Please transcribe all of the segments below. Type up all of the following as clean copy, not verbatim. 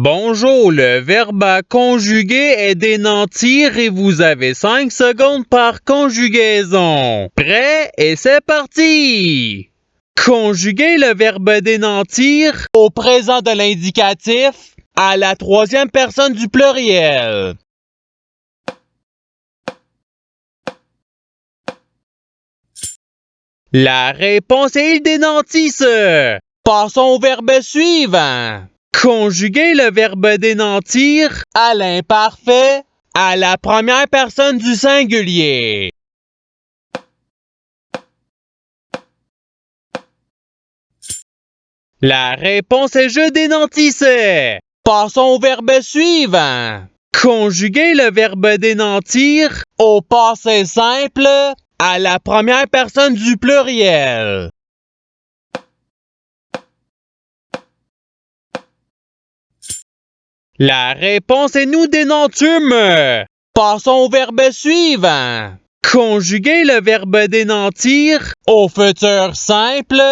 Bonjour, le verbe à conjuguer est démentir et vous avez 5 secondes par conjugaison. Prêt et c'est parti! Conjuguez le verbe démentir au présent de l'indicatif à la troisième personne du pluriel. La réponse est il démentisse. Passons au verbe suivant. Conjuguez le verbe démentir à l'imparfait à la première personne du singulier. La réponse est je démentissais. Passons au verbe suivant. Conjuguez le verbe démentir au passé simple à la première personne du pluriel. La réponse est nous dénentûmes. Passons au verbe suivant. Conjuguez le verbe démentir au futur simple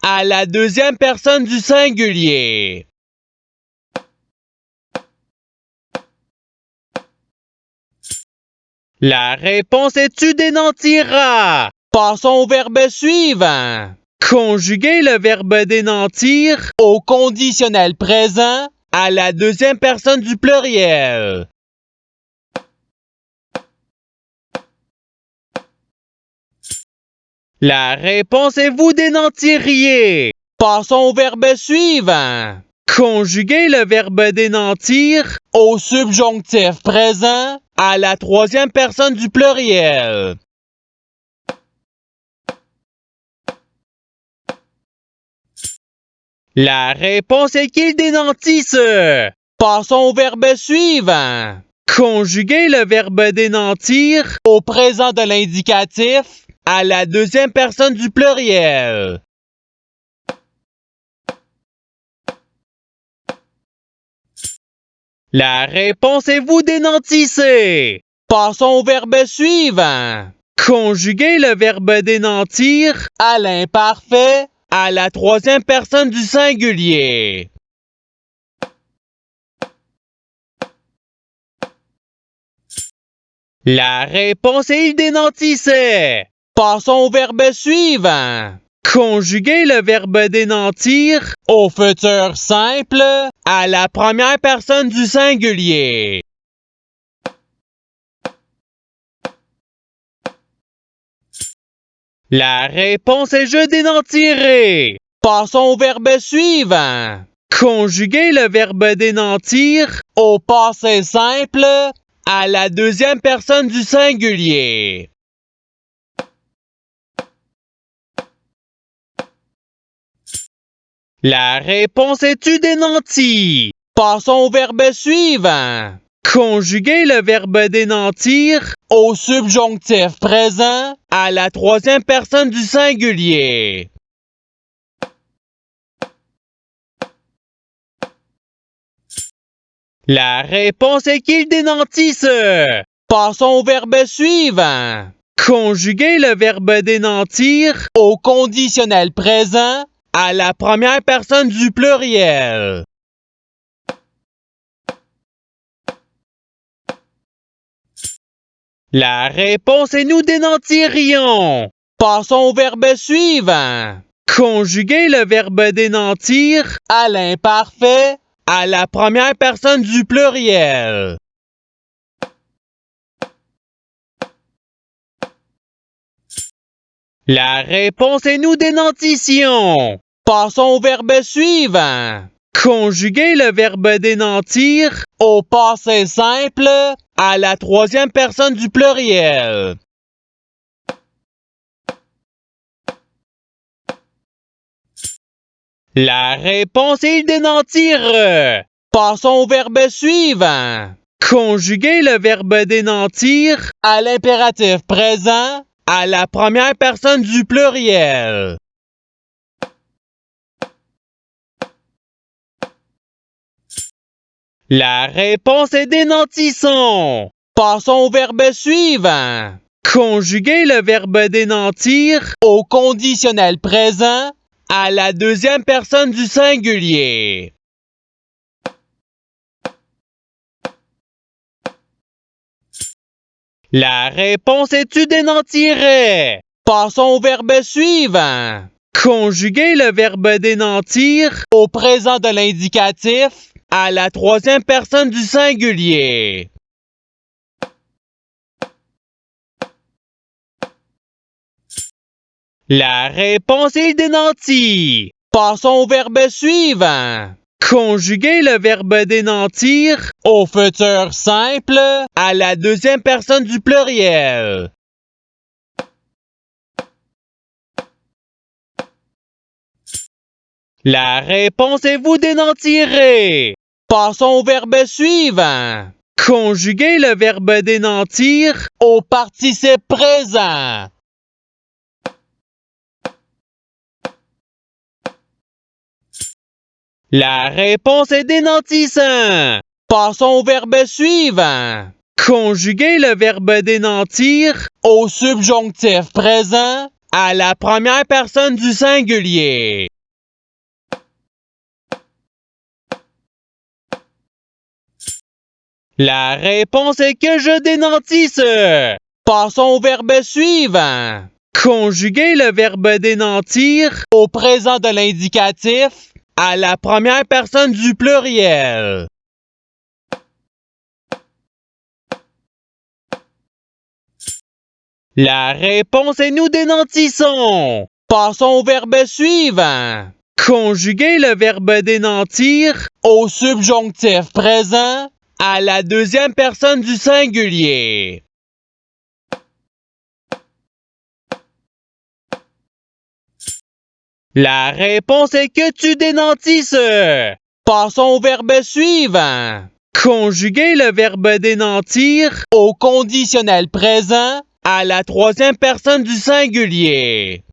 à la deuxième personne du singulier. La réponse est tu démentiras. Passons au verbe suivant. Conjuguez le verbe démentir au conditionnel présent à la deuxième personne du pluriel. La réponse est vous démentiriez. Passons au verbe suivant. Conjuguez le verbe démentir au subjonctif présent à la troisième personne du pluriel. La réponse est qu'il démentisse. Passons au verbe suivant. Conjuguez le verbe démentir au présent de l'indicatif à la deuxième personne du pluriel. La réponse est vous démentissez. Passons au verbe suivant. Conjuguez le verbe démentir à l'imparfait à la troisième personne du singulier. La réponse est il démentissait. Passons au verbe suivant. Conjuguez le verbe démentir au futur simple à la première personne du singulier. La réponse est je démentirai. Passons au verbe suivant. Conjuguez le verbe démentir au passé simple à la deuxième personne du singulier. La réponse est tu démenti. Passons au verbe suivant. Conjuguez le verbe démentir au subjonctif présent à la troisième personne du singulier. La réponse est qu'il démentisse. Passons au verbe suivant. Conjuguez le verbe démentir au conditionnel présent à la première personne du pluriel. La réponse est nous démentirions. Passons au verbe suivant. Conjuguez le verbe démentir à l'imparfait à la première personne du pluriel. La réponse est nous démentissions. Passons au verbe suivant. Conjuguez le verbe démentir au passé simple à la troisième personne du pluriel. La réponse est démentir. Passons au verbe suivant. Conjuguez le verbe démentir à l'impératif présent à la première personne du pluriel. La réponse est démentissons. Passons au verbe suivant. Conjuguez le verbe démentir au conditionnel présent à la deuxième personne du singulier. La réponse est tu dénantirais. Passons au verbe suivant. Conjuguer le verbe dénantir au présent de l'indicatif à la troisième personne du singulier. La réponse est dénanti. Passons au verbe suivant. Conjuguer le verbe dénantir au futur simple à la deuxième personne du pluriel. La réponse est vous dénantirez. Passons au verbe suivant. Conjuguer le verbe dénantir au participe présent. La réponse est dénantissant. Passons au verbe suivant. Conjuguer le verbe dénantir au subjonctif présent à la première personne du singulier. La réponse est que je dénantisse. Passons au verbe suivant. Conjuguer le verbe dénantir au présent de l'indicatif à la première personne du pluriel. La réponse est nous dénantissons. Passons au verbe suivant. Conjuguer le verbe dénantir au subjonctif présent à la deuxième personne du singulier. La réponse est que tu dénantisses. Passons au verbe suivant. Conjuguer le verbe dénantir au conditionnel présent à la troisième personne du singulier.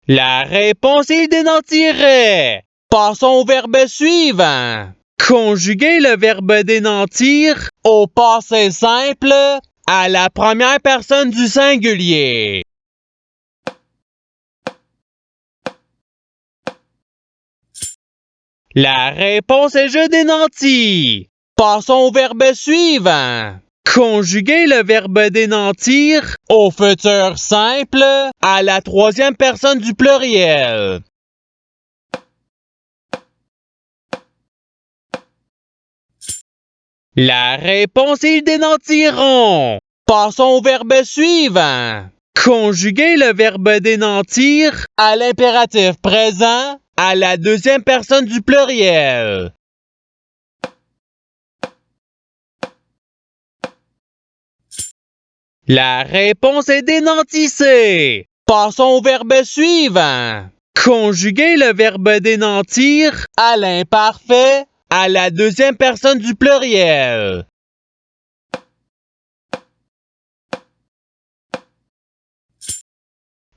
La réponse est dénantirait. Passons au verbe suivant. Conjuguer le verbe dénantir au passé simple à la première personne du singulier. La réponse est je dénantis. Passons au verbe suivant. Conjuguer le verbe dénantir au futur simple à la troisième personne du pluriel. La réponse est ils dénantiront. Passons au verbe suivant. Conjuguer le verbe dénantir à l'impératif présent à la deuxième personne du pluriel. La réponse est dénantissée. Passons au verbe suivant. Conjuguer le verbe dénantir à l'imparfait à la deuxième personne du pluriel.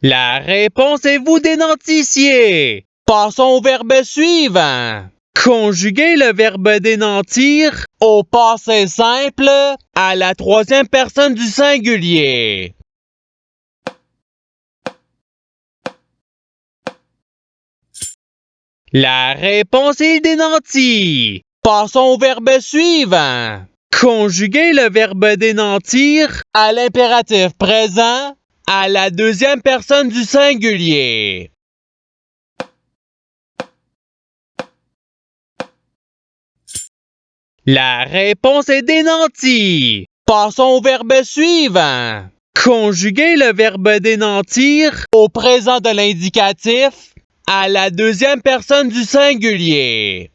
La réponse est vous dénantissiez. Passons au verbe suivant. Conjuguer le verbe dénantir au passé simple à la troisième personne du singulier. La réponse est dénantie. Passons au verbe suivant. Conjuguer le verbe dénantir à l'impératif présent à la deuxième personne du singulier. La réponse est dénantie. Passons au verbe suivant. Conjuguer le verbe dénantir au présent de l'indicatif à la deuxième personne du singulier.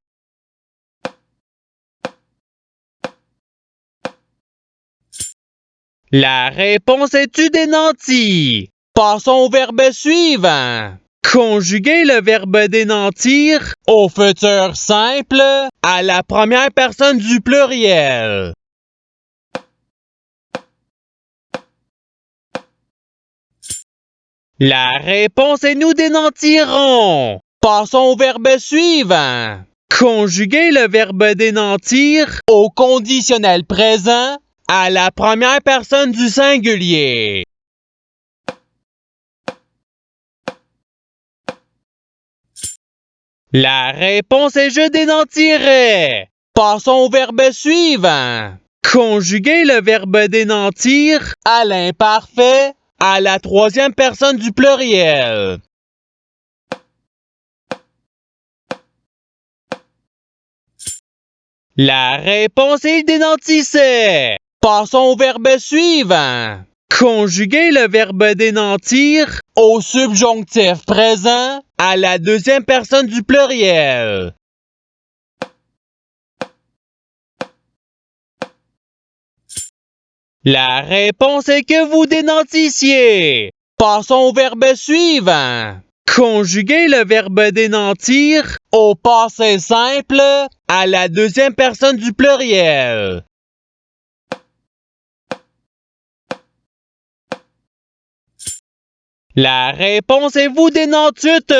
La réponse est tu dénanti. Passons au verbe suivant. Conjuguer le verbe dénantir au futur simple à la première personne du pluriel. La réponse est nous dénantirons. Passons au verbe suivant. Conjuguer le verbe dénantir au conditionnel présent à la première personne du singulier. La réponse est je dénantirais. Passons au verbe suivant. Conjuguer le verbe dénantir à l'imparfait à la troisième personne du pluriel. La réponse est il dénantissait. Passons au verbe suivant. Conjuguer le verbe dénantir au subjonctif présent à la deuxième personne du pluriel. La réponse est que vous dénantissiez. Passons au verbe suivant. Conjuguer le verbe dénantir au passé simple à la deuxième personne du pluriel. La réponse est vous dénantûtes.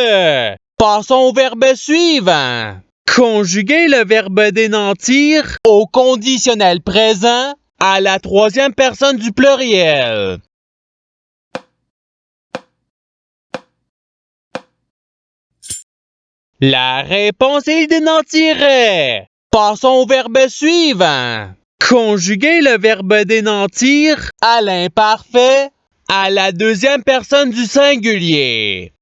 Passons au verbe suivant. Conjuguer le verbe dénantir au conditionnel présent à la troisième personne du pluriel. La réponse est il dénantirait. Passons au verbe suivant. Conjuguer le verbe dénantir à l'imparfait à la deuxième personne du singulier.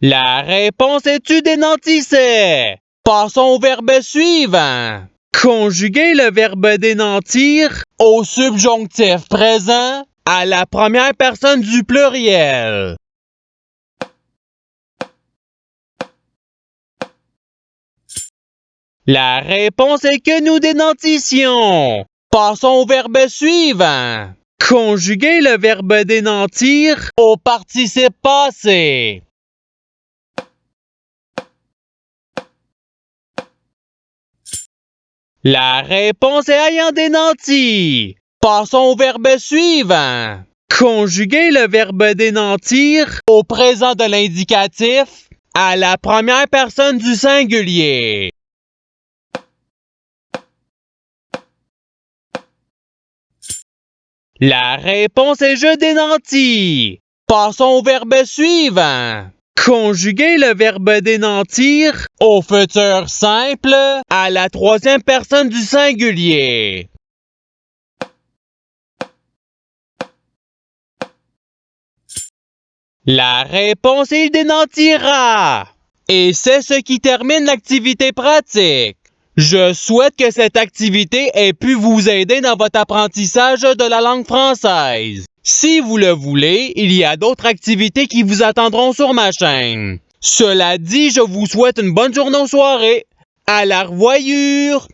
La réponse est tu dénantissais. Passons au verbe suivant. Conjuguer le verbe dénantir au subjonctif présent à la première personne du pluriel. La réponse est que nous dénantissions. Passons au verbe suivant. Conjuguer le verbe dénantir au participe passé. La réponse est ayant dénanti. Passons au verbe suivant. Conjuguer le verbe dénantir au présent de l'indicatif à la première personne du singulier. La réponse est je dénantis. Passons au verbe suivant. Conjuguer le verbe dénantir au futur simple à la troisième personne du singulier. La réponse est il dénantira. Et c'est ce qui termine l'activité pratique. Je souhaite que cette activité ait pu vous aider dans votre apprentissage de la langue française. Si vous le voulez, il y a d'autres activités qui vous attendront sur ma chaîne. Cela dit, je vous souhaite une bonne journée ou soirée. À la revoyure!